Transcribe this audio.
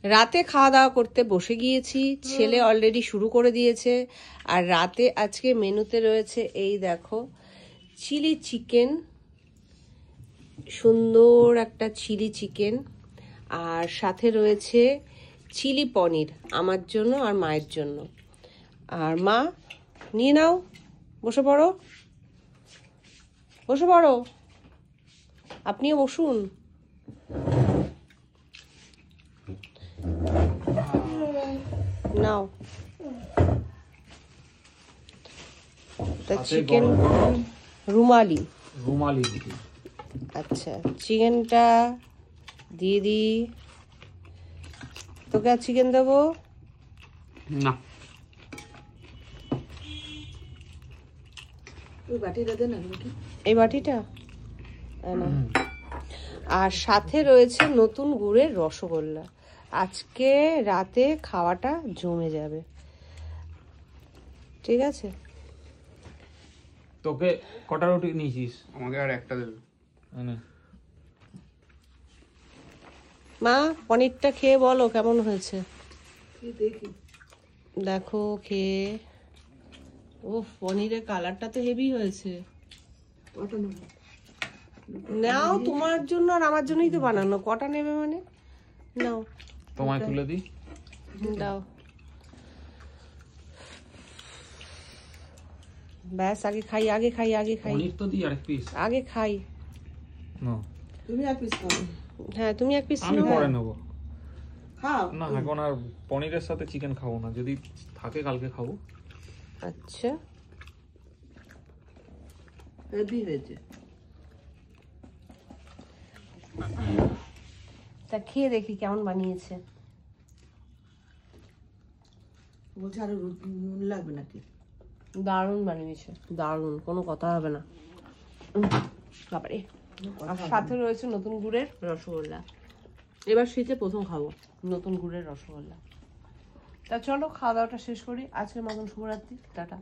রাতে খাওয়া দাওয়া করতে বসে গিয়েছি, ছেলে অলরেডি শুরু করে দিয়েছে। আর রাতে আজকে মেনুতে রয়েছে এই দেখো চিলি চিকেন, সুন্দর একটা চিলি চিকেন, আর সাথে রয়েছে চিলি পনির আমার জন্য আর মায়ের জন্য। আর মা নিয়ে নাও, বসে পড়ো, বসে পড়ো, আপনিও বসুন। নাও চিকেন রুমালি। আচ্ছা চিকেনটা দিয়ে দিই। তোকে আর চিকেন দেবো না? এই বাটিটা না। আর সাথে রয়েছে নতুন গুড়ের রসগোল্লা। আজকে রাতে খাওয়াটা জমে যাবে, ঠিক আছে? তোকে কটা রুটি নিয়েছিস? আমাকে আর একটা দেবে। মা পনিরটা খেয়ে বলো কেমন হয়েছে। দেখি, দেখো খেয়ে। ও পনিরের কালারটা তো হেভি হয়েছে। নাও, তোমার জন্য আর আমার জন্যই তো বানানো। কটা নেবে মানে? নাও, তোমায় তুলে দিই। দাও। ব্যাস, আগে খাই, আগে খাই, আগে খাই। পনির তো দিই আরেক পিস। আগে খাই। না তুমি এক পিস খাও। হ্যাঁ তুমি এক পিস আমি নাও। পরে নেব। খাও না এখন আর পনিরের সাথে চিকেন খাবো না, যদি থাকে কালকে খাবো। আচ্ছা হেভি হয়েছে। তা খেয়ে দেখি কেমন বানিয়েছে। বলছে আরো নুন লাগবে নাকি? দারুণ বানিয়েছে, দারুণ, কোনো কথা হবে না। বাবারে, আর সাথে রয়েছে নতুন গুড়ের রসগোল্লা। এবার শীতে প্রথম খাবো নতুন গুড়ের রসগোল্লা। তা চলো খাওয়া দাওয়াটা শেষ করি। আজকের মতন শুভরাত্রি, টাটা।